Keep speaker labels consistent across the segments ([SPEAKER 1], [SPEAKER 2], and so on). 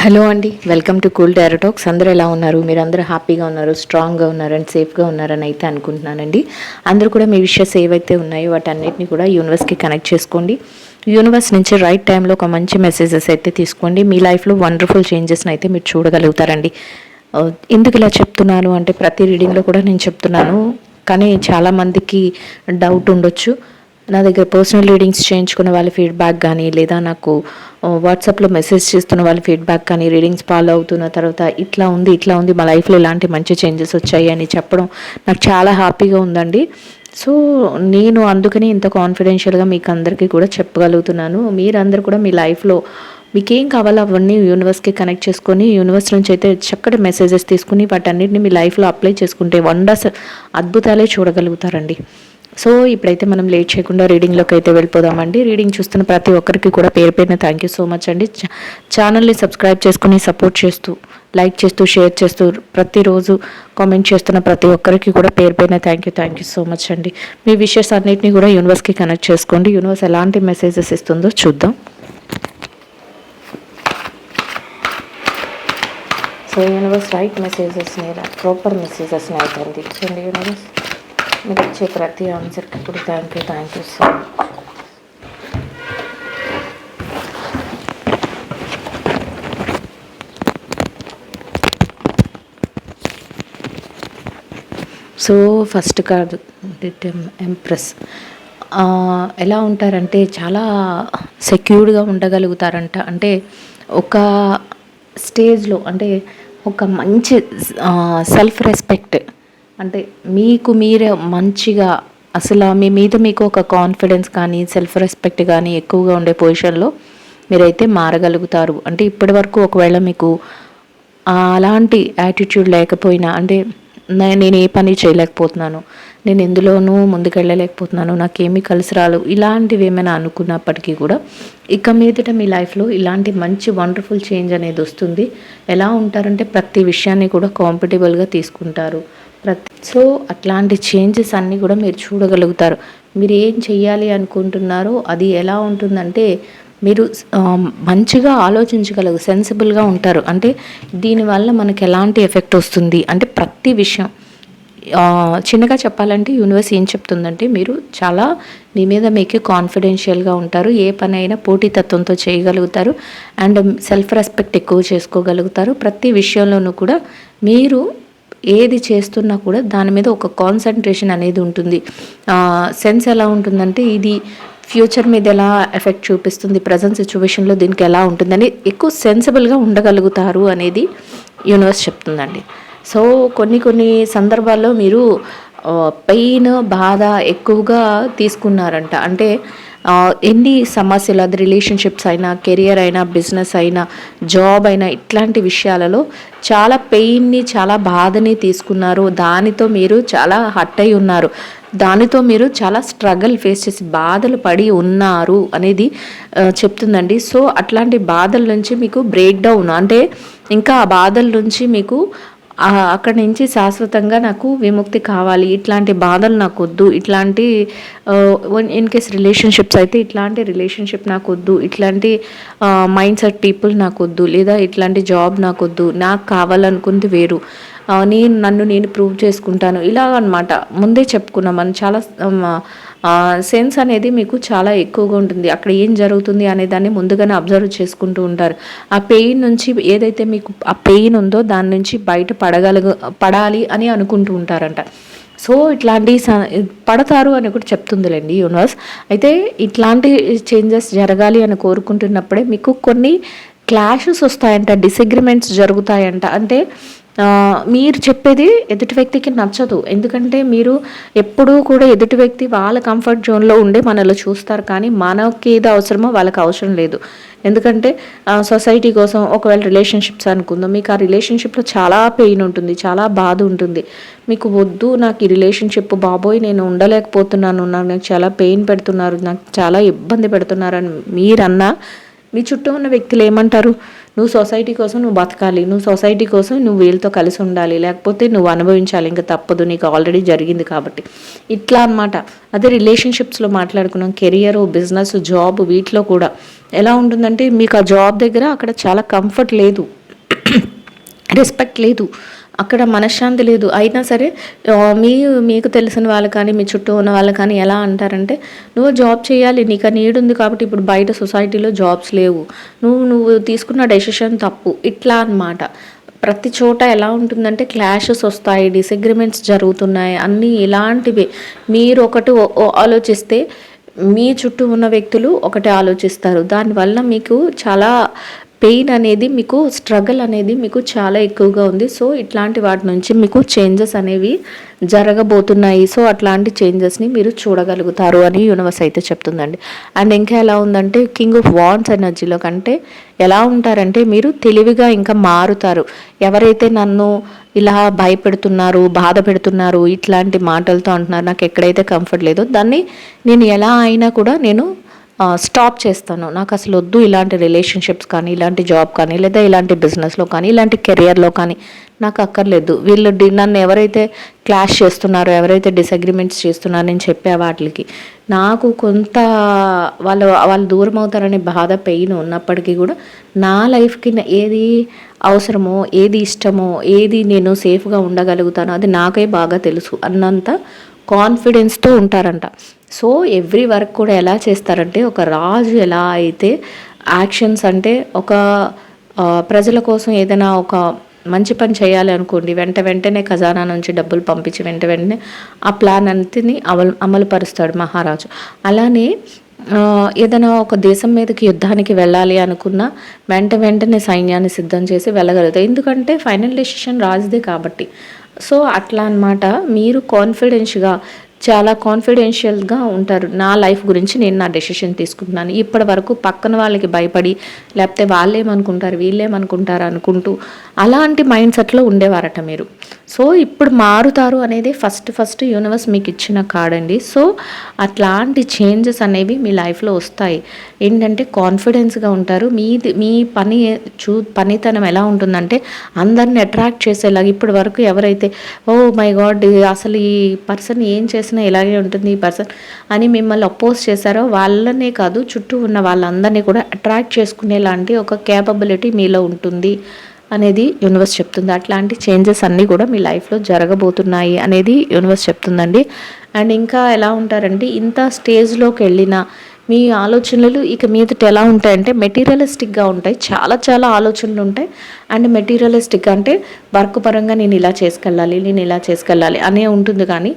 [SPEAKER 1] Hello అండి, welcome to cool tarot talks. అందరూ ఎలా ఉన్నారు? మీరు అందరూ హ్యాపీగా ఉన్నారు, స్ట్రాంగ్గా ఉన్నారు అండ్ సేఫ్గా ఉన్నారని అయితే అనుకుంటున్నానండి. అందరూ కూడా మీ విషయస్ ఏవైతే ఉన్నాయో వాటన్నిటిని కూడా యూనివర్స్కి కనెక్ట్ చేసుకోండి. యూనివర్స్ నుంచి రైట్ టైంలో ఒక మంచి మెసేజెస్ అయితే తీసుకోండి. మీ లైఫ్లో వండర్ఫుల్ చేంజెస్ని అయితే మీరు చూడగలుగుతారండి. ఎందుకు ఇలా చెప్తున్నాను అంటే ప్రతి రీడింగ్లో కూడా నేను చెప్తున్నాను, కానీ చాలామందికి డౌట్ ఉండొచ్చు. నా దగ్గర పర్సనల్ రీడింగ్స్ చేయించుకున్న వాళ్ళ ఫీడ్బ్యాక్ కానీ, లేదా నాకు వాట్సాప్లో మెసేజ్ చేస్తున్న వాళ్ళ ఫీడ్బ్యాక్ కానీ, రీడింగ్స్ ఫాలో అవుతున్న తర్వాత ఇట్లా ఉంది మా లైఫ్లో ఇలాంటి మంచి చేంజెస్ వచ్చాయి అని చెప్పడం నాకు చాలా హ్యాపీగా ఉందండి. సో నేను అందుకని ఇంత కాన్ఫిడెన్షియల్గా మీకు అందరికీ కూడా చెప్పగలుగుతున్నాను. మీరందరూ కూడా మీ లైఫ్లో మీకేం కావాలో అవన్నీ యూనివర్స్కి కనెక్ట్ చేసుకొని, యూనివర్స్ నుంచి అయితే చక్కటి మెసేజెస్ తీసుకుని వాటన్నిటిని మీ లైఫ్లో అప్లై చేసుకుంటే వండర్స్ అద్భుతాలే చూడగలుగుతారండి. సో ఇప్పుడైతే మనం లేట్ చేయకుండా రీడింగ్లోకి అయితే వెళ్ళిపోదామండి. రీడింగ్ చూస్తున్న ప్రతి ఒక్కరికి కూడా పేరు పేరున థ్యాంక్ యూ సో మచ్ అండి. ఛానల్ని సబ్స్క్రైబ్ చేసుకుని సపోర్ట్ చేస్తూ, లైక్ చేస్తూ, షేర్ చేస్తూ, ప్రతిరోజు కామెంట్ చేస్తున్న ప్రతి ఒక్కరికి కూడా పేరు పేరున థ్యాంక్ యూ సో మచ్ అండి. మీ విషెస్ అన్నిటిని కూడా యూనివర్స్కి కనెక్ట్ చేసుకోండి. యూనివర్స్ ఎలాంటి మెసేజెస్ ఇస్తుందో చూద్దాం. సో యూనివర్స్ రైట్ మెసేజెస్ని, ప్రాపర్ మెసేజెస్ని అయితే అందించండి. యూనివర్స్ మీరు ఇచ్చే ప్రతి ఆన్సర్కి కూడా thank you so much. So first card empress. ఎలా ఉంటారంటే చాలా సెక్యూర్డ్గా ఉండగలుగుతారంట. అంటే ఒక స్టేజ్లో, అంటే ఒక మంచి సెల్ఫ్ రెస్పెక్ట్, అంటే మీకు మీరే మంచిగా అసలు మీ మీద మీకు ఒక కాన్ఫిడెన్స్ కానీ, సెల్ఫ్ రెస్పెక్ట్ కానీ ఎక్కువగా ఉండే పొజిషన్లో మీరైతే మారగలుగుతారు. అంటే ఇప్పటి వరకు ఒకవేళ మీకు అలాంటి యాటిట్యూడ్ లేకపోయినా, అంటే నేను ఏ పని చేయలేకపోతున్నాను, నేను ఎందులోనూ ముందుకెళ్ళలేకపోతున్నాను, నాకేమీ కలిసి రాలు, ఇలాంటివి ఏమైనా అనుకున్నప్పటికీ కూడా ఇక మీదట మీ లైఫ్లో ఇలాంటి మంచి వండర్ఫుల్ చేంజ్ అనేది వస్తుంది. ఎలా ఉంటారంటే ప్రతి విషయాన్ని కూడా కాంఫర్టబుల్గా తీసుకుంటారు. సో అట్లాంటి చేంజెస్ అన్నీ కూడా మీరు చూడగలుగుతారు. మీరు ఏం చెయ్యాలి అనుకుంటున్నారో అది ఎలా ఉంటుందంటే మీరు మంచిగా ఆలోచించగలరు, సెన్సిబుల్గా ఉంటారు. అంటే దీనివల్ల మనకి ఎలాంటి ఎఫెక్ట్ వస్తుంది అంటే ప్రతి విషయం చిన్నగా చెప్పాలంటే యూనివర్స్ ఏం చెప్తుందంటే మీరు చాలా మీ మీద మీకే కాన్ఫిడెన్షియల్గా ఉంటారు. ఏ పని అయినా పోటీతత్వంతో చేయగలుగుతారు అండ్ సెల్ఫ్ రెస్పెక్ట్ ఎక్కువ చేసుకోగలుగుతారు. ప్రతి విషయంలోనూ కూడా మీరు ఏది చేస్తున్నా కూడా దాని మీద ఒక కాన్సన్ట్రేషన్ అనేది ఉంటుంది. సెన్స్ ఎలా ఉంటుందంటే ఇది ఫ్యూచర్ మీద ఎలా ఎఫెక్ట్ చూపిస్తుంది, ప్రజెంట్ సిచ్యువేషన్లో దీనికి ఎలా ఉంటుందని ఎక్కువ సెన్సిబుల్గా ఉండగలుగుతారు అనేది యూనివర్స్ చెప్తుందండి. సో కొన్ని సందర్భాల్లో మీరు పెయిన్, బాధ ఎక్కువగా తీసుకున్నారంట. అంటే ఎన్ని సమస్యలు, అది రిలేషన్షిప్స్ అయినా, కెరియర్ అయినా, బిజినెస్ అయినా, జాబ్ అయినా, ఇట్లాంటి విషయాలలో చాలా పెయిన్ని, చాలా బాధని తీసుకున్నారు. దానితో మీరు చాలా హర్ట్ అయి ఉన్నారు. దానితో మీరు చాలా స్ట్రగుల్ ఫేస్ చేసి బాధలు పడి ఉన్నారు అనేది చెప్తుందండి. సో అట్లాంటి బాధల నుంచి మీకు బ్రేక్ డౌన్, అంటే ఇంకా ఆ బాధల నుంచి మీకు అక్కడి నుంచి శాశ్వతంగా నాకు విముక్తి కావాలి, ఇట్లాంటి బాధలు నాకు వద్దు, ఇట్లాంటి ఇన్ కేస్ రిలేషన్షిప్స్ అయితే ఇట్లాంటి రిలేషన్షిప్ నాకు వద్దు, ఇట్లాంటి మైండ్ సెట్ పీపుల్ నాకు వద్దు, లేదా ఇట్లాంటి జాబ్ నాకు వద్దు, నాకు కావాలనుకుంది వేరు, నన్ను నేను ప్రూవ్ చేసుకుంటాను, ఇలా అనమాట. ముందే చెప్పుకున్నాం మనం, చాలా సెన్స్ అనేది మీకు చాలా ఎక్కువగా ఉంటుంది. అక్కడ ఏం జరుగుతుంది అనే దాన్ని ముందుగానే అబ్జర్వ్ చేసుకుంటూ ఉంటారు. ఆ పెయిన్ నుంచి ఏదైతే మీకు ఆ పెయిన్ ఉందో దాని నుంచి బయట పడాలి అని అనుకుంటూ ఉంటారంట. సో ఇట్లాంటి పడతారు అని కూడా చెప్తుందిలేండి యూనివర్స్. అయితే ఇట్లాంటి చేంజెస్ జరగాలి అని కోరుకుంటున్నప్పుడే మీకు కొన్ని క్లాషెస్ వస్తాయంట, డిసగ్రిమెంట్స్ జరుగుతాయంట. అంటే మీరు చెప్పేది ఎదుటి వ్యక్తికి నచ్చదు. ఎందుకంటే మీరు ఎప్పుడూ కూడా ఎదుటి వ్యక్తి వాళ్ళ కంఫర్ట్ జోన్లో ఉండే మనలో చూస్తారు, కానీ మనకి ఏది అవసరమో వాళ్ళకి అవసరం లేదు. ఎందుకంటే సొసైటీ కోసం ఒకవేళ రిలేషన్షిప్స్ అనుకుందాం, మీకు ఆ రిలేషన్షిప్లో చాలా పెయిన్ ఉంటుంది, చాలా బాధ ఉంటుంది, మీకు వద్దు నాకు ఈ రిలేషన్షిప్, బాబోయ్ నేను ఉండలేకపోతున్నాను, నాకు చాలా పెయిన్ పెడుతున్నారు, నాకు చాలా ఇబ్బంది పెడుతున్నారని మీరన్నా మీ చుట్టూ ఉన్న వ్యక్తులు ఏమంటారు, నువ్వు సొసైటీ కోసం నువ్వు బతకాలి, నువ్వు సొసైటీ కోసం నువ్వు వీళ్ళతో కలిసి ఉండాలి, లేకపోతే నువ్వు అనుభవించాలి, ఇంకా తప్పదు, నీకు ఆల్రెడీ జరిగింది కాబట్టి. ఇట్లా అనమాట. అదే రిలేషన్షిప్స్లో మాట్లాడుకున్నాం, కెరియర్, బిజినెస్, జాబ్, వీటిలో కూడా ఎలా ఉంటుందంటే మీకు ఆ జాబ్ దగ్గర అక్కడ చాలా కంఫర్ట్ లేదు, రెస్పెక్ట్ లేదు, అక్కడ మనశ్శాంతి లేదు. అయినా సరే మీకు తెలిసిన వాళ్ళు కానీ మీ చుట్టూ ఉన్న వాళ్ళు కానీ ఎలా అంటారంటే, నువ్వు జాబ్ చేయాలి, నీకు ఆ నీడ్ ఉంది కాబట్టి. ఇప్పుడు బయట సొసైటీలో జాబ్స్ లేవు, నువ్వు తీసుకున్న డెసిషన్ తప్పు, ఇట్లా అన్నమాట. ప్రతి చోట ఎలా ఉంటుందంటే క్లాషెస్ వస్తాయి, డిసగ్రిమెంట్స్ జరుగుతున్నాయి, అన్నీ ఇలాంటివి. మీరు ఒకటి ఆలోచిస్తే మీ చుట్టూ ఉన్న వ్యక్తులు ఒకటి ఆలోచిస్తారు. దానివల్ల మీకు చాలా పెయిన్ అనేది, మీకు స్ట్రగుల్ అనేది మీకు చాలా ఎక్కువగా ఉంది. సో ఇట్లాంటి వాటి నుంచి మీకు చేంజెస్ అనేవి జరగబోతున్నాయి. సో అట్లాంటి చేంజెస్ని మీరు చూడగలుగుతారు అని యూనివర్స్ అయితే చెప్తుందండి. అండ్ ఇంకా ఎలా ఉందంటే కింగ్ ఆఫ్ వాండ్స్ ఎనర్జీలో కంటే ఎలా ఉంటారంటే మీరు తెలివిగా ఇంకా మారుతారు. ఎవరైతే నన్ను ఇలా భయపెడుతున్నారు, బాధ పెడుతున్నారు, ఇట్లాంటి మాటలతో అంటున్నారు, నాకు ఎక్కడైతే కంఫర్ట్ లేదో దాన్ని నేను ఎలా అయినా కూడా నేను స్టాప్ చేస్తాను. నాకు అసలు వద్దు ఇలాంటి రిలేషన్షిప్స్ కానీ, ఇలాంటి జాబ్ కానీ, లేదా ఇలాంటి బిజినెస్లో కానీ, ఇలాంటి కెరియర్లో కానీ నాకు అక్కర్లేదు. వీళ్ళు నన్ను ఎవరైతే క్లాష్ చేస్తున్నారో, ఎవరైతే డిసగ్రిమెంట్స్ చేస్తున్నారో నేను చెప్పే వాటికి నాకు కొంత వాళ్ళు దూరం అవుతారనే బాధ, పెయిన్ ఉన్నప్పటికీ కూడా నా లైఫ్కి ఏది అవసరమో, ఏది ఇష్టమో, ఏది నేను సేఫ్గా ఉండగలుగుతానో అది నాకే బాగా తెలుసు అన్నంత కాన్ఫిడెన్స్తో ఉంటారంట. సో ఎవ్రీ వర్క్ కూడా ఎలా చేస్తారంటే, ఒక రాజు ఎలా అయితే యాక్షన్స్ అంటే ఒక ప్రజల కోసం ఏదైనా ఒక మంచి పని చేయాలి అనుకోండి, వెంటనే ఖజానా నుంచి డబ్బులు పంపించి వెంటనే ఆ ప్లాన్ అంతని అమలు పరుస్తాడు మహారాజు. అలానే ఏదైనా ఒక దేశం మీదకి యుద్ధానికి వెళ్ళాలి అనుకున్నా వెంటనే సైన్యాన్ని సిద్ధం చేసి వెళ్ళగలుగుతాయి. ఎందుకంటే ఫైనల్ డెసిషన్ రాజుదే కాబట్టి. సో అట్లా అన్నమాట. మీరు చాలా కాన్ఫిడెన్షియల్గా ఉంటారు. నా లైఫ్ గురించి నేను నా డెసిషన్ తీసుకుంటున్నాను. ఇప్పటి వరకు పక్కన వాళ్ళకి భయపడి, లేకపోతే వాళ్ళేమనుకుంటారు, వీళ్ళేమనుకుంటారు అనుకుంటూ అలాంటి మైండ్ సెట్లో ఉండేవారట మీరు. సో ఇప్పుడు మారుతారు అనేది ఫస్ట్ యూనివర్స్ మీకు ఇచ్చిన కార్డ్ అండి. సో అట్లాంటి చేంజెస్ అనేవి మీ లైఫ్లో వస్తాయి. ఏంటంటే కాన్ఫిడెన్స్గా ఉంటారు. మీ పనితనం ఎలా ఉంటుందంటే అందరిని అట్రాక్ట్ చేసేలాగా. ఇప్పటి వరకు ఎవరైతే ఓ మై గాడ్ అసలు ఈ పర్సన్ ఏం చేసినా ఇలాగే ఉంటుంది ఈ పర్సన్ అని మిమ్మల్ని అపోజ్ చేశారో వాళ్ళనే కాదు, చుట్టూ ఉన్న వాళ్ళందరినీ కూడా అట్రాక్ట్ చేసుకునేలాంటి ఒక కేపబిలిటీ మీలో ఉంటుంది అనేది యూనివర్స్ చెప్తుంది. అట్లాంటి చేంజెస్ అన్నీ కూడా మీ లైఫ్లో జరగబోతున్నాయి అనేది యూనివర్స్ చెప్తుందండి. అండ్ ఇంకా ఎలా ఉంటారంటే ఇంత స్టేజ్లోకి వెళ్ళిన మీ ఆలోచనలు ఇక మీదట ఎలా ఉంటాయంటే మెటీరియలిస్టిక్గా ఉంటాయి. చాలా ఆలోచనలు ఉంటాయి. అండ్ మెటీరియలిస్టిక్ అంటే వర్క్ పరంగా నేను ఇలా చేసుకెళ్ళాలి అనే ఉంటుంది. కానీ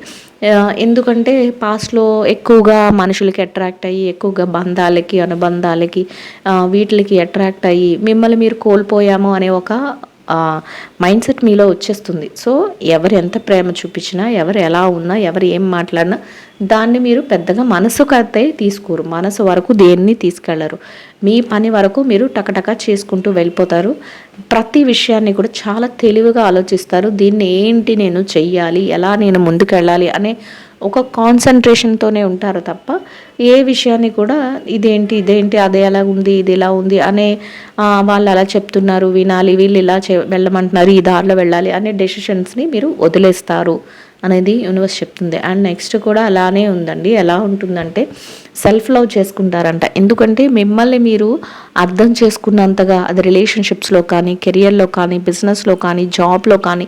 [SPEAKER 1] ఎందుకంటే పాస్ట్లో ఎక్కువగా మనుషులకి అట్రాక్ట్ అయ్యి, ఎక్కువగా బంధాలకి, అనుబంధాలకి, వీటికి అట్రాక్ట్ అయ్యి మిమ్మల్ని మీరు కోల్పోయాము అనే ఒక మైండ్ సెట్ మీలో వచ్చేస్తుంది. సో ఎవరు ఎంత ప్రేమ చూపించినా, ఎవరు ఎలా ఉన్నా, ఎవరు ఏం మాట్లాడినా దాన్ని మీరు పెద్దగా మనసుకైతే తీసుకోరు. మనసు వరకు దేన్ని తీసుకెళ్లరు. మీ పని వరకు మీరు టకటక చేసుకుంటూ వెళ్ళిపోతారు. ప్రతి విషయాన్ని కూడా చాలా తెలివిగా ఆలోచిస్తారు. దీన్ని ఏంటి నేను చెయ్యాలి, ఎలా నేను ముందుకెళ్ళాలి అనే ఒక కాన్సన్ట్రేషన్తోనే ఉంటారు తప్ప ఏ విషయాన్ని కూడా ఇదేంటి అదే ఎలా ఉంది, ఇది ఎలా ఉంది అనే వాళ్ళు అలా చెప్తున్నారు వినాలి, వీళ్ళు ఇలా వెళ్ళమంటున్నారు ఈ దారిలో వెళ్ళాలి అనే డెసిషన్స్ని మీరు వదిలేస్తారు అనేది యూనివర్స్ చెప్తుంది. అండ్ నెక్స్ట్ కూడా అలానే ఉందండి. ఎలా ఉంటుందంటే సెల్ఫ్ లవ్ చేసుకుంటారంట. ఎందుకంటే మిమ్మల్ని మీరు అర్థం చేసుకున్నంతగా అది రిలేషన్షిప్స్లో కానీ, కెరియర్లో కానీ, బిజినెస్లో కానీ, జాబ్లో కానీ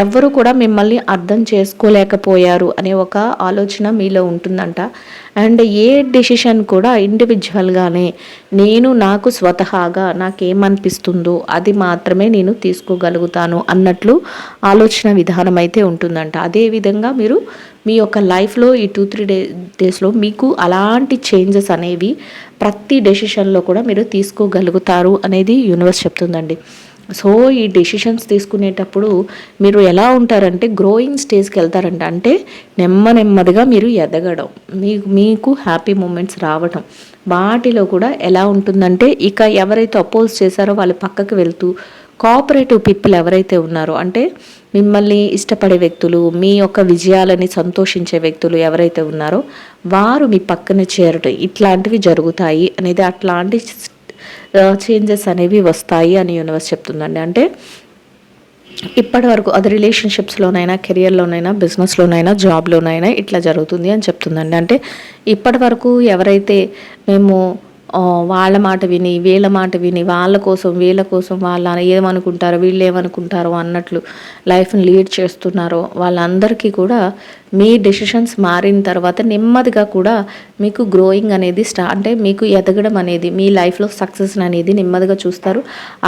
[SPEAKER 1] ఎవ్వరు కూడా మిమ్మల్ని అర్థం చేసుకోలేకపోయారు అనే ఒక ఆలోచన మీలో ఉంటుందంట. అండ్ ఏ డెసిషన్ కూడా ఇండివిజువల్గానే నాకు స్వతహాగా నాకేమనిపిస్తుందో అది మాత్రమే నేను తీసుకోగలుగుతాను అన్నట్లు ఆలోచన విధానం అయితే ఉంటుందంట. అదేవిధంగా మీరు మీ యొక్క లైఫ్లో ఈ 2-3 డేస్లో మీకు అలాంటి చేంజెస్ అనేవి ప్రతి డెసిషన్లో కూడా మీరు తీసుకోగలుగుతారు అనేది యూనివర్స్ చెప్తుందండి. సో ఈ డెసిషన్స్ తీసుకునేటప్పుడు మీరు ఎలా ఉంటారంటే గ్రోయింగ్ స్టేజ్కి వెళ్తారంట. అంటే నెమ్మదిగా మీరు ఎదగడం, మీకు హ్యాపీ మూమెంట్స్ రావటం, వాటిలో కూడా ఎలా ఉంటుందంటే ఇక ఎవరైతే అపోజ్ చేశారో వాళ్ళు పక్కకు వెళ్తూ కోఆపరేటివ్ పీపుల్ ఎవరైతే ఉన్నారో, అంటే మిమ్మల్ని ఇష్టపడే వ్యక్తులు, మీ యొక్క విజయాలని సంతోషించే వ్యక్తులు ఎవరైతే ఉన్నారో వారు మీ పక్కన చేరటం ఇట్లాంటివి జరుగుతాయి అనేది అట్లాంటి చేంజెస్ అనేవి వస్తాయి అని యూనివర్స్ చెప్తుందండి. అంటే ఇప్పటి వరకు అది రిలేషన్షిప్స్లోనైనా, కెరియర్లోనైనా, బిజినెస్లోనైనా, జాబ్లోనైనా ఇట్లా జరుగుతుంది అని చెప్తుందండి. అంటే ఇప్పటి వరకు ఎవరైతే మేము వాళ్ళ మాట విని, వీళ్ళ మాట విని, వాళ్ళ కోసం, వీళ్ళ కోసం, వాళ్ళ ఏమనుకుంటారో, వీళ్ళు ఏమనుకుంటారో అన్నట్లు లైఫ్ని లీడ్ చేస్తున్నారో వాళ్ళందరికీ కూడా మీ డెసిషన్స్ మారిన తర్వాత నెమ్మదిగా కూడా మీకు గ్రోయింగ్ అనేది అంటే మీకు ఎదగడం అనేది, మీ లైఫ్లో సక్సెస్ అనేది నెమ్మదిగా చూస్తారు.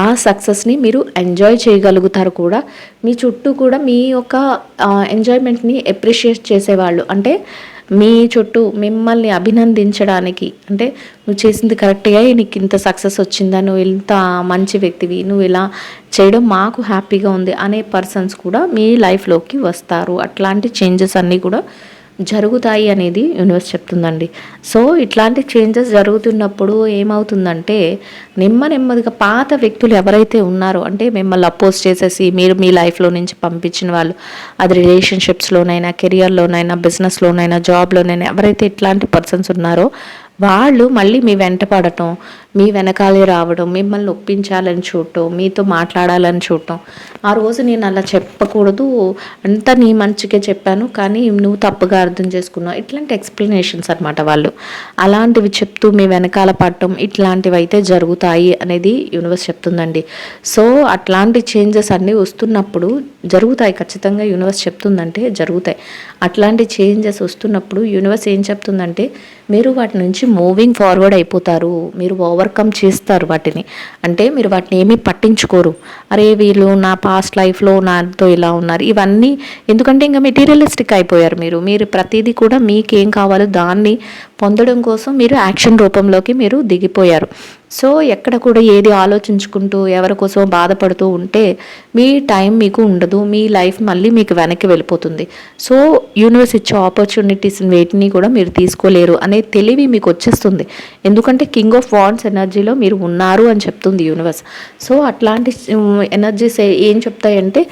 [SPEAKER 1] ఆ సక్సెస్ని మీరు ఎంజాయ్ చేయగలుగుతారు కూడా. మీ చుట్టూ కూడా మీ యొక్క ఎంజాయ్మెంట్ని అప్రిషియేట్ చేసేవాళ్ళు, అంటే మీ చుట్టూ మిమ్మల్ని అభినందించడానికి, అంటే నువ్వు చేసింది కరెక్ట్గా, నీకు ఇంత సక్సెస్ వచ్చిందా, నువ్వు ఇంత మంచి వ్యక్తివి, నువ్వు ఇలా చేయడం మాకు హ్యాపీగా ఉంది అనే పర్సన్స్ కూడా మీ లైఫ్లోకి వస్తారు. అట్లాంటి చేంజెస్ అన్నీ కూడా జరుగుతాయి అనేది యూనివర్స్ చెప్తుందండి. సో ఇట్లాంటి చేంజెస్ జరుగుతున్నప్పుడు ఏమవుతుందంటే నెమ్మదిగా పాత వ్యక్తులు ఎవరైతే ఉన్నారో, అంటే మిమ్మల్ని అపోజ్ చేసేసి మీరు మీ లైఫ్లో నుంచి పంపించిన వాళ్ళు, అది రిలేషన్షిప్స్లోనైనా, కెరియర్లోనైనా, బిజినెస్లోనైనా, జాబ్లోనైనా ఎవరైతే ఇట్లాంటి పర్సన్స్ ఉన్నారో వాళ్ళు మళ్ళీ మీ వెంట పడటం, మీ వెనకాలే రావడం, మిమ్మల్ని ఒప్పించాలని చూడటం, మీతో మాట్లాడాలని చూడటం. ఆ రోజు నేను అలా చెప్పకూడదు, అంతా నీ మంచిగా చెప్పాను కానీ నువ్వు తప్పుగా అర్థం చేసుకున్నావు, ఇట్లాంటి ఎక్స్ప్లెనేషన్స్ అనమాట. వాళ్ళు అలాంటివి చెప్తూ మీ వెనకాల పడటం, ఇట్లాంటివి అయితే జరుగుతాయి అనేది యూనివర్స్ చెప్తుందండి. సో అట్లాంటి చేంజెస్ అన్నీ వస్తున్నప్పుడు జరుగుతాయి, ఖచ్చితంగా యూనివర్స్ చెప్తుందంటే జరుగుతాయి. అట్లాంటి చేంజెస్ వస్తున్నప్పుడు యూనివర్స్ ఏం చెప్తుందంటే మీరు వాటి నుంచి మూవింగ్ ఫార్వర్డ్ అయిపోతారు, మీరు ఓవర్కమ్ చేస్తారు వాటిని. అంటే మీరు వాటిని ఏమీ పట్టించుకోరు. అరే వీళ్ళు నా పాస్ట్ లైఫ్లో నాతో ఇలా ఉన్నారు ఇవన్నీ, ఎందుకంటే ఇంకా మెటీరియలిస్టిక్ అయిపోయారు మీరు ప్రతిదీ కూడా మీకేం కావాలో దాన్ని పొందడం కోసం మీరు యాక్షన్ రూపంలోకి మీరు దిగిపోయారు. సో ఎక్కడ కూడా ఏది ఆలోచించుకుంటూ ఎవరి కోసం బాధపడుతూ ఉంటే మీ టైం మీకు ఉండదు, మీ లైఫ్ మళ్ళీ మీకు వెనక్కి వెళ్ళిపోతుంది. సో యూనివర్స్ ఇచ్చే ఆపర్చునిటీస్ వేటిని కూడా మీరు తీసుకోలేరు అనే తెలివి మీకు వచ్చేస్తుంది. ఎందుకంటే కింగ్ ఆఫ్ వాండ్స్ ఎనర్జీలో మీరు ఉన్నారు అని చెప్తుంది యూనివర్స్. సో అట్లాంటి ఎనర్జీస్ ఏం చెప్తాయంటే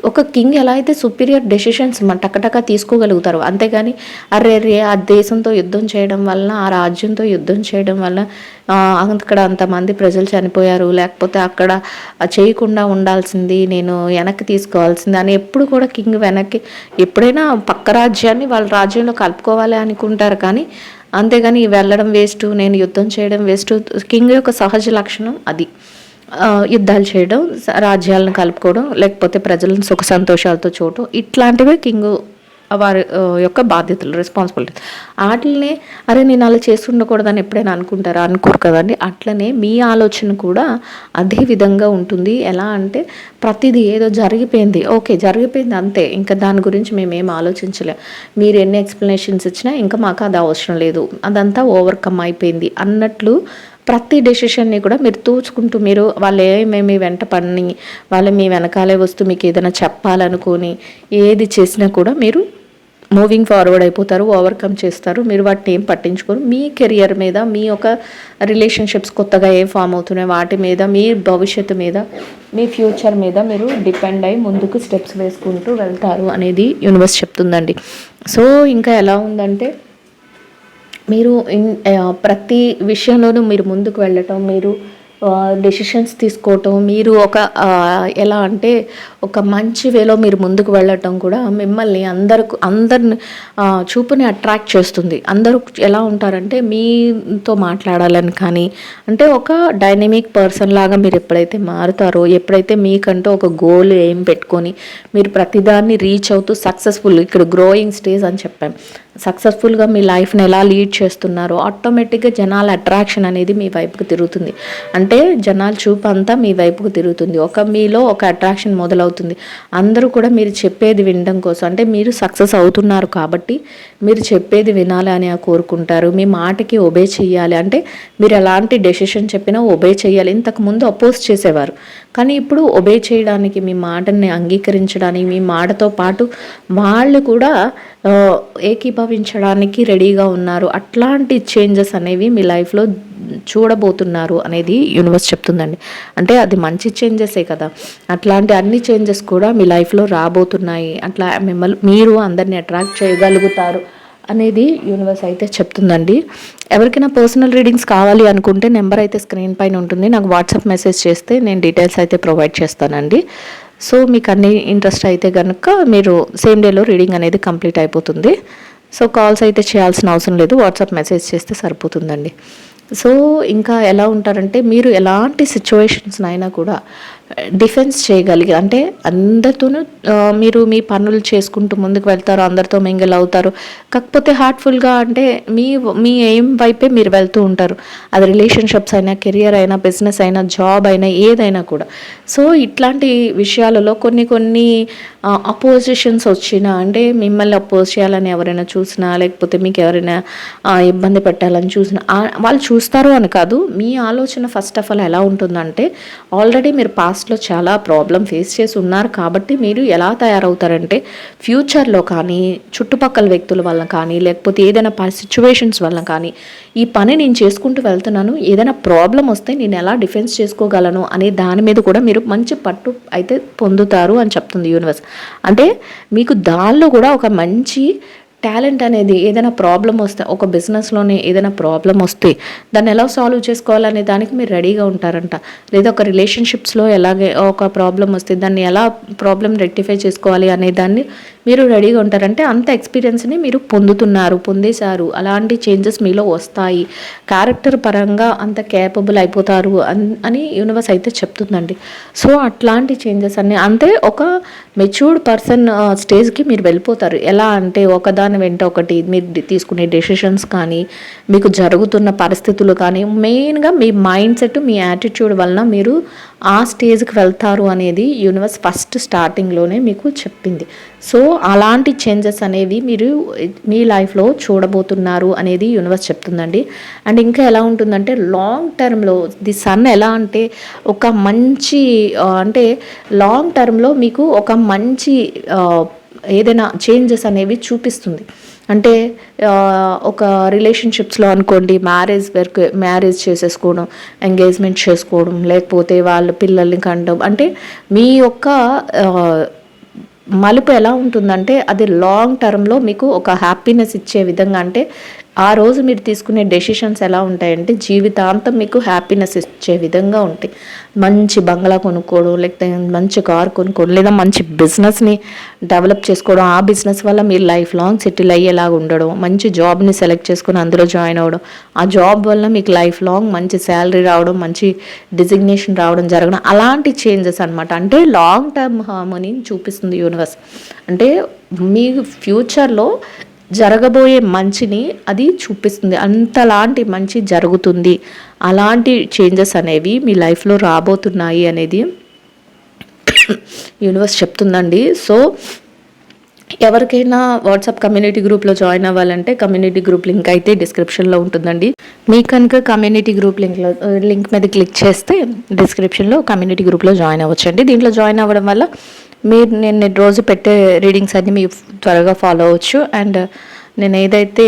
[SPEAKER 1] ఒక కింగ్ ఎలా అయితే సుపీరియర్ డెసిషన్స్ టకటక తీసుకోగలుగుతారు, అంతేగాని అరే ఆ దేశంతో యుద్ధం చేయడం వల్ల, ఆ రాజ్యంతో యుద్ధం చేయడం వల్ల అక్కడ అంతమంది ప్రజలు చనిపోయారు, లేకపోతే అక్కడ చేయకుండా ఉండాల్సింది నేను వెనక్కి తీసుకోవాల్సింది అని ఎప్పుడు కూడా కింగ్ వెనక్కి ఎప్పుడైనా పక్క రాజ్యాన్ని వాళ్ళ రాజ్యంలో కలుపుకోవాలి అనుకుంటారు. కానీ అంతేగాని వెళ్ళడం వేస్ట్, నేను యుద్ధం చేయడం వేస్ట్. కింగ్ యొక్క సహజ లక్షణం అది, యుద్ధాలు చేయడం, రాజ్యాలను కలుపుకోవడం, లేకపోతే ప్రజలను సుఖ సంతోషాలతో చూడటం, ఇట్లాంటివే కింగ్ వారి యొక్క బాధ్యతలు, రెస్పాన్సిబిలిటీ. వాటినే అరే నేను అలా చేసి ఉండకూడదని ఎప్పుడైనా అనుకోరు కదండి. అట్లనే మీ ఆలోచన కూడా అదే విధంగా ఉంటుంది. ఎలా అంటే ప్రతిదీ ఏదో జరిగిపోయింది, ఓకే జరిగిపోయింది అంతే, ఇంకా దాని గురించి మేమేం ఆలోచించలేం, మీరు ఎన్ని ఎక్స్ప్లెనేషన్స్ ఇచ్చినా ఇంకా మాకు అది అవసరం లేదు, అదంతా ఓవర్కమ్ అయిపోయింది అన్నట్లు ప్రతి డెసిషన్ని కూడా మీరు తూచుకుంటూ, మీరు వాళ్ళు ఏమేమి వెంట పడిని వాళ్ళు మీ వెనకాలే వస్తూ మీకు ఏదైనా చెప్పాలనుకొని ఏది చేసినా కూడా మీరు మూవింగ్ ఫార్వర్డ్ అయిపోతారు, ఓవర్కమ్ చేస్తారు. మీరు వాటిని ఏం పట్టించుకోరు. మీ కెరియర్ మీద, మీ యొక్క రిలేషన్షిప్స్ కొత్తగా ఏం ఫామ్ అవుతున్నాయి వాటి మీద, మీ భవిష్యత్తు మీద, మీ ఫ్యూచర్ మీద మీరు డిపెండ్ అయ్యి ముందుకు స్టెప్స్ వేసుకుంటూ వెళ్తారు అనేది యూనివర్స్ చెప్తుందండి. సో ఇంకా ఎలా ఉందంటే మీరు ప్రతి విషయంలోనూ మీరు ముందుకు వెళ్ళటం, మీరు డెసిషన్స్ తీసుకోవటం, మీరు ఎలా అంటే ఒక మంచి వేలో మీరు ముందుకు వెళ్ళటం కూడా మిమ్మల్ని అందరిని చూపుని అట్రాక్ట్ చేస్తుంది. అందరూ ఎలా ఉంటారంటే మీతో మాట్లాడాలని, కానీ అంటే ఒక డైనమిక్ పర్సన్ లాగా మీరు ఎప్పుడైతే మారుతారో, ఎప్పుడైతే మీకంటూ ఒక గోల్ ఏం పెట్టుకొని మీరు ప్రతిదాన్ని రీచ్ అవుతూ సక్సెస్ఫుల్, ఇక్కడ గ్రోయింగ్ స్టేజ్ అని చెప్పాం, సక్సెస్ఫుల్గా మీ లైఫ్ని ఎలా లీడ్ చేస్తున్నారో ఆటోమేటిక్గా జనాల అట్రాక్షన్ అనేది మీ వైపుకు తిరుగుతుంది. అంటే జనాల చూపు అంతా మీ వైపుకు తిరుగుతుంది, మీలో ఒక అట్రాక్షన్ మొదలవుతుంది. అందరూ కూడా మీరు చెప్పేది వినడం కోసం, అంటే మీరు సక్సెస్ అవుతున్నారు కాబట్టి మీరు చెప్పేది వినాలి అని కోరుకుంటారు, మీ మాటకి ఒబే చేయాలి, అంటే మీరు ఎలాంటి డెసిషన్ చెప్పినా ఒబే చేయాలి. ఇంతకుముందు అపోజ్ చేసేవారు, కానీ ఇప్పుడు ఒబే చేయడానికి, మీ మాటని అంగీకరించడానికి, మీ మాటతో పాటు వాళ్ళు కూడా ఏకీభవించడానికి రెడీగా ఉన్నారు. అట్లాంటి చేంజెస్ అనేవి మీ లైఫ్లో చూడబోతున్నారు అనేది యూనివర్స్ చెప్తుందండి. అంటే అది మంచి చేంజెసే కదా, అట్లాంటి అన్ని చేంజెస్ కూడా మీ లైఫ్లో రాబోతున్నాయి. అట్లా మీరు అందరినీ అట్రాక్ట్ చేయగలుగుతారు అనేది యూనివర్స్ అయితే చెప్తుందండి. ఎవరికైనా పర్సనల్ రీడింగ్స్ కావాలి అనుకుంటే నెంబర్ అయితే స్క్రీన్ పైన ఉంటుంది, నాకు వాట్సాప్ మెసేజ్ చేస్తే నేను డీటెయిల్స్ అయితే ప్రొవైడ్ చేస్తానండి. సో మీకు అన్ని ఇంట్రెస్ట్ అయితే కనుక మీరు సేమ్ డేలో రీడింగ్ అనేది కంప్లీట్ అయిపోతుంది. సో కాల్స్ అయితే చేయాల్సిన అవసరం లేదు, వాట్సాప్ మెసేజ్ చేస్తే సరిపోతుందండి. సో ఇంకా ఎలా ఉంటారంటే మీరు ఎలాంటి సిచ్యువేషన్స్నైనా కూడా డిఫెన్స్ చేయగలిగి, అంటే అందరితోనూ మీరు మీ పనులు చేసుకుంటూ ముందుకు వెళ్తారు, అందరితో మింగిల్ అవుతారు. కాకపోతే హార్ట్ఫుల్గా అంటే మీ మీ ఎయిమ్ వైపే మీరు వెళ్తూ ఉంటారు. అది రిలేషన్షిప్స్ అయినా, కెరియర్ అయినా, బిజినెస్ అయినా, జాబ్ అయినా, ఏదైనా కూడా. సో ఇట్లాంటి విషయాలలో కొన్ని అపోజిషన్స్ వచ్చినా, అంటే మిమ్మల్ని అపోజ్ చేయాలని ఎవరైనా చూసినా, లేకపోతే మీకు ఎవరైనా ఇబ్బంది పెట్టాలని చూసినా వాళ్ళు చూస్తారు అని కాదు. మీ ఆలోచన ఫస్ట్ ఆఫ్ ఆల్ ఎలా ఉంటుందంటే, ఆల్రెడీ మీరు పాస్ట్లో చాలా ప్రాబ్లం ఫేస్ చేసి ఉన్నారు కాబట్టి మీరు ఎలా తయారవుతారంటే, ఫ్యూచర్లో కానీ చుట్టుపక్కల వ్యక్తుల వల్ల కానీ, లేకపోతే ఏదైనా సిచ్యువేషన్స్ వల్ల కానీ, ఈ పని నేను చేసుకుంటూ వెళ్తున్నాను, ఏదైనా ప్రాబ్లం వస్తే నేను ఎలా డిఫెన్స్ చేసుకోగలను అనే దాని మీద కూడా మీరు మంచి పట్టు అయితే పొందుతారు అని చెప్తుంది యూనివర్స్. అంటే మీకు దానిలో కూడా ఒక మంచి టాలెంట్ అనేది, ఏదైనా ప్రాబ్లం వస్తే, ఒక బిజినెస్లోనే ఏదైనా ప్రాబ్లం వస్తే దాన్ని ఎలా సాల్వ్ చేసుకోవాలనే దానికి మీరు రెడీగా ఉంటారంట. లేదా ఒక రిలేషన్షిప్స్లో ఎలాగే ఒక ప్రాబ్లం వస్తే దాన్ని ఎలా ప్రాబ్లం రెక్టిఫై చేసుకోవాలి అనే దాన్ని మీరు రెడీగా ఉంటారంటే అంత ఎక్స్పీరియన్స్ని మీరు పొందేశారు. అలాంటి చేంజెస్ మీలో వస్తాయి, క్యారెక్టర్ పరంగా అంత కేపబుల్ అయిపోతారు అని యూనివర్స్ అయితే చెప్తుందండి. సో అట్లాంటి చేంజెస్ అన్నీ, అంటే ఒక మెచ్యూర్డ్ పర్సన్ స్టేజ్కి మీరు వెళ్ళిపోతారు. ఎలా అంటే ఒకదాని వెంట ఒకటి మీరు తీసుకునే డెసిషన్స్ కానీ, మీకు జరుగుతున్న పరిస్థితులు కానీ, మెయిన్గా మీ మైండ్ సెట్, మీ యాటిట్యూడ్ వలన మీరు ఆ స్టేజ్కి వెళ్తారు అనేది యూనివర్స్ ఫస్ట్ స్టార్టింగ్లోనే మీకు చెప్పింది. సో అలాంటి చేంజెస్ అనేవి మీరు మీ లైఫ్లో చూడబోతున్నారు అనేది యూనివర్స్ చెప్తుందండి. అండ్ ఇంకా ఎలా ఉంటుందంటే, లాంగ్ టర్మ్లో ది సన్ ఎలా అంటే ఒక మంచి అంటే లాంగ్ టర్మ్లో మీకు ఒక మంచి ఏదైనా చేంజెస్ అనేవి చూపిస్తుంది. అంటే ఒక రిలేషన్షిప్స్లో అనుకోండి, మ్యారేజ్ చేసేసుకోవడం, ఎంగేజ్మెంట్ చేసుకోవడం, లేకపోతే వాళ్ళ పిల్లల్ని కండం, అంటే మీ యొక్క మలుపు ఎలా ఉంటుందంటే అది లాంగ్ టర్మ్లో మీకు ఒక హ్యాపీనెస్ ఇచ్చే విధంగా, అంటే ఆ రోజు మీరు తీసుకునే డెసిషన్స్ ఎలా ఉంటాయంటే జీవితాంతం మీకు హ్యాపీనెస్ ఇచ్చే విధంగా ఉంటాయి. మంచి బంగ్లా కొనుక్కోవడం, లేకపోతే మంచి కార్ కొనుక్కోవడం, లేదా మంచి బిజినెస్ని డెవలప్ చేసుకోవడం, ఆ బిజినెస్ వల్ల మీరు లైఫ్ లాంగ్ సెటిల్ అయ్యేలాగా ఉండడం, మంచి జాబ్ని సెలెక్ట్ చేసుకొని అందులో జాయిన్ అవ్వడం, ఆ జాబ్ వల్ల మీకు లైఫ్ లాంగ్ మంచి శాలరీ రావడం, మంచి డిజిగ్నేషన్ రావడం జరగడం, అలాంటి చేంజెస్ అనమాట. అంటే లాంగ్ టర్మ్ హార్మోనీని చూపిస్తుంది యూనివర్స్. అంటే మీ ఫ్యూచర్లో జరగబోయే మంచిని అది చూపిస్తుంది, అంతలాంటి మంచి జరుగుతుంది, అలాంటి చేంజెస్ అనేవి మీ లైఫ్లో రాబోతున్నాయి అనేది యూనివర్స్ చెప్తుందండి. సో ఎవరికైనా వాట్సాప్ కమ్యూనిటీ గ్రూప్లో జాయిన్ అవ్వాలంటే కమ్యూనిటీ గ్రూప్ లింక్ అయితే డిస్క్రిప్షన్లో ఉంటుందండి. మీకు కనుక కమ్యూనిటీ గ్రూప్ లింక్ మీద క్లిక్ చేస్తే డిస్క్రిప్షన్లో కమ్యూనిటీ గ్రూప్లో జాయిన్ అవ్వచ్చండి. దీంట్లో జాయిన్ అవ్వడం వల్ల నేను రోజు పెట్టే రీడింగ్స్ అన్నీ మీరు త్వరగా ఫాలో అవ్వచ్చు. అండ్ నేను ఏదైతే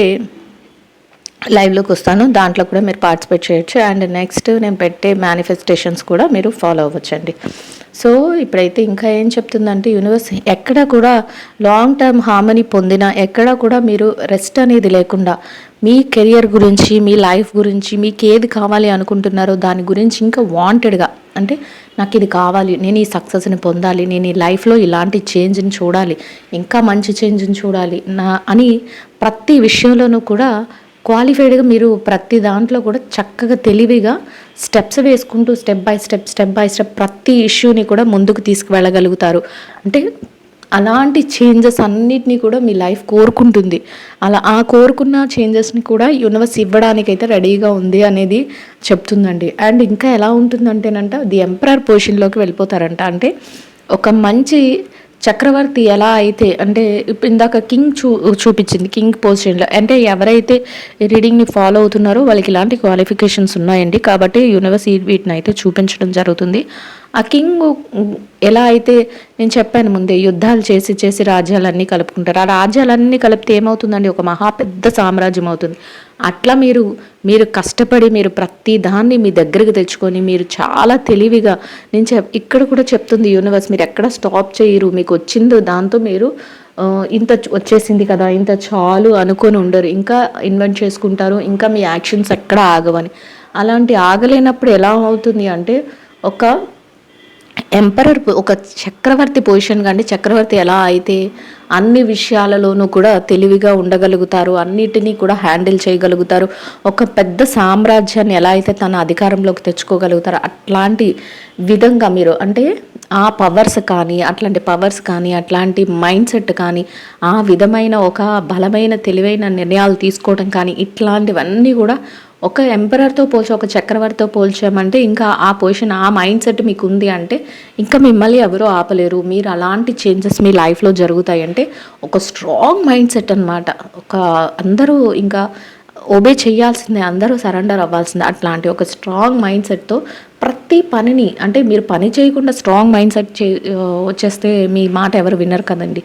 [SPEAKER 1] లైవ్లోకి వస్తానో దాంట్లో కూడా మీరు పార్టిసిపేట్ చేయొచ్చు. అండ్ నెక్స్ట్ నేను పెట్టే మేనిఫెస్టేషన్స్ కూడా మీరు ఫాలో అవ్వచ్చండి. సో ఇప్పుడైతే ఇంకా ఏం చెప్తుందంటే యూనివర్స్, ఎక్కడ కూడా లాంగ్ టర్మ్ హార్మనీ పొందినా, ఎక్కడ కూడా మీరు రెస్ట్ అనేది లేకుండా మీ కెరియర్ గురించి, మీ లైఫ్ గురించి, మీకు ఏది కావాలి అనుకుంటున్నారో దాని గురించి ఇంకా వాంటెడ్గా, అంటే నాకు ఇది కావాలి, నేను ఈ సక్సెస్ని పొందాలి, నేను ఈ లైఫ్లో ఇలాంటి చేంజ్ని చూడాలి, ఇంకా మంచి చేంజ్ని చూడాలి అని ప్రతి విషయంలోనూ కూడా క్వాలిఫైడ్గా మీరు ప్రతి దాంట్లో కూడా చక్కగా తెలివిగా స్టెప్స్ వేసుకుంటూ స్టెప్ బై స్టెప్ ప్రతి ఇష్యూని కూడా ముందుకు తీసుకువెళ్ళగలుగుతారు. అంటే అలాంటి చేంజెస్ అన్నిటినీ కూడా మీ లైఫ్ కోరుకుంటుంది. అలా ఆ కోరుకున్న చేంజెస్ని కూడా యూనివర్స్ ఇవ్వడానికైతే రెడీగా ఉంది అనేది చెప్తుందండి. అండ్ ఇంకా ఎలా ఉంటుందంటేనంట ది ఎంపరర్ పొజిషన్లోకి వెళ్ళిపోతారంట. అంటే ఒక మంచి చక్రవర్తి ఎలా అయితే, అంటే ఇందాక కింగ్ చూపించింది, కింగ్ పొజిషన్లో, అంటే ఎవరైతే రీడింగ్ని ఫాలో అవుతున్నారో వాళ్ళకి ఇలాంటి క్వాలిఫికేషన్స్ ఉన్నాయండి. కాబట్టి యూనివర్స్ వీటిని అయితే చూపించడం జరుగుతుంది. ఆ కింగ్ ఎలా అయితే నేను చెప్పాను ముందే, యుద్ధాలు చేసి చేసి రాజ్యాలన్నీ కలుపుకుంటారు. ఆ రాజ్యాలన్నీ కలిపితే ఏమవుతుందండి, ఒక మహా పెద్ద సామ్రాజ్యం అవుతుంది. అట్లా మీరు కష్టపడి మీరు ప్రతి దాన్ని మీ దగ్గరికి తెచ్చుకొని మీరు చాలా తెలివిగా, నేను ఇక్కడ కూడా చెప్తుంది యూనివర్స్, మీరు ఎక్కడ స్టాప్ చేయరు. మీకు వచ్చిందో దాంతో మీరు ఇంత వచ్చేసింది కదా, ఇంత చాలు అనుకొని ఉండరు, ఇంకా ఇన్వెంట్ చేసుకుంటారు, ఇంకా మీ యాక్షన్స్ ఎక్కడ ఆగవని. అలాంటి ఆగలేనప్పుడు ఎలా అవుతుంది అంటే, ఒక ఎంపరర్, ఒక చక్రవర్తి పొజిషన్ కంటే, చక్రవర్తి ఎలా అయితే అన్ని విషయాలలోనూ కూడా తెలివిగా ఉండగలుగుతారు, అన్నిటినీ కూడా హ్యాండిల్ చేయగలుగుతారు, ఒక పెద్ద సామ్రాజ్యాన్ని ఎలా అయితే తన అధికారంలోకి తెచ్చుకోగలుగుతారో అట్లాంటి విధంగా మీరు అంటే ఆ పవర్స్ కానీ అట్లాంటి మైండ్ సెట్ కానీ, ఆ విధమైన ఒక బలమైన తెలివైన నిర్ణయాలు తీసుకోవడం కానీ, ఇట్లాంటివన్నీ కూడా ఒక ఎంపరర్తో ఒక చక్రవర్తితో పోల్చామంటే, ఇంకా ఆ పొజిషన్, ఆ మైండ్ సెట్ మీకు ఉంది అంటే ఇంకా మిమ్మల్ని ఎవరూ ఆపలేరు. మీరు అలాంటి చేంజెస్ మీ లైఫ్లో జరుగుతాయంటే ఒక స్ట్రాంగ్ మైండ్ సెట్ అనమాట. అందరూ ఇంకా ఒబే చేయాల్సిందే, అందరూ సరెండర్ అవ్వాల్సిందే. అట్లాంటి ఒక స్ట్రాంగ్ మైండ్ సెట్తో ప్రతి పనిని, అంటే మీరు పని చేయకుండా స్ట్రాంగ్ మైండ్ సెట్ వచ్చేస్తే మీ మాట ఎవరు వినరు కదండి.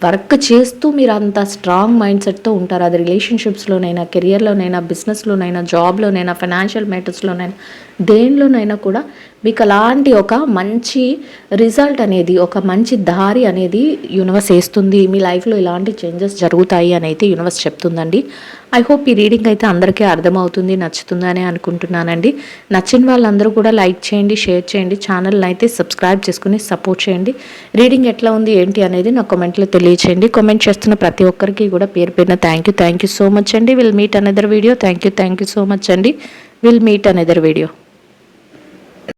[SPEAKER 1] వర్క్ చేస్తూ మీరు అంత స్ట్రాంగ్ మైండ్ సెట్తో ఉంటారు. అది రిలేషన్షిప్స్లోనైనా, కెరియర్లోనైనా, బిజినెస్లోనైనా, జాబ్లోనైనా, ఫైనాన్షియల్ మ్యాటర్స్లోనైనా, దేనిలోనైనా కూడా మీకు అలాంటి ఒక మంచి రిజల్ట్ అనేది, ఒక మంచి దారి అనేది యూనివర్స్ వేస్తుంది. మీ లైఫ్లో ఇలాంటి చేంజెస్ జరుగుతాయి అని అయితే యూనివర్స్ చెప్తుందండి. ఐ హోప్ ఈ రీడింగ్ అయితే అందరికీ అర్థమవుతుంది, నచ్చుతుందని అనుకుంటున్నానండి. నచ్చిన వాళ్ళందరూ కూడా లైక్ చేయండి, షేర్ చేయండి, ఛానల్ని అయితే సబ్స్క్రైబ్ చేసుకుని సపోర్ట్ చేయండి. రీడింగ్ ఎట్లా ఉంది ఏంటి అనేది నా కామెంట్లో తెలియచేయండి. కామెంట్ చేస్తున్న ప్రతి ఒక్కరికి కూడా పేరు పేరున థ్యాంక్ యూ సో మచ్ అండి. Will meet another video. Thank you so much అండి. Will meet another video.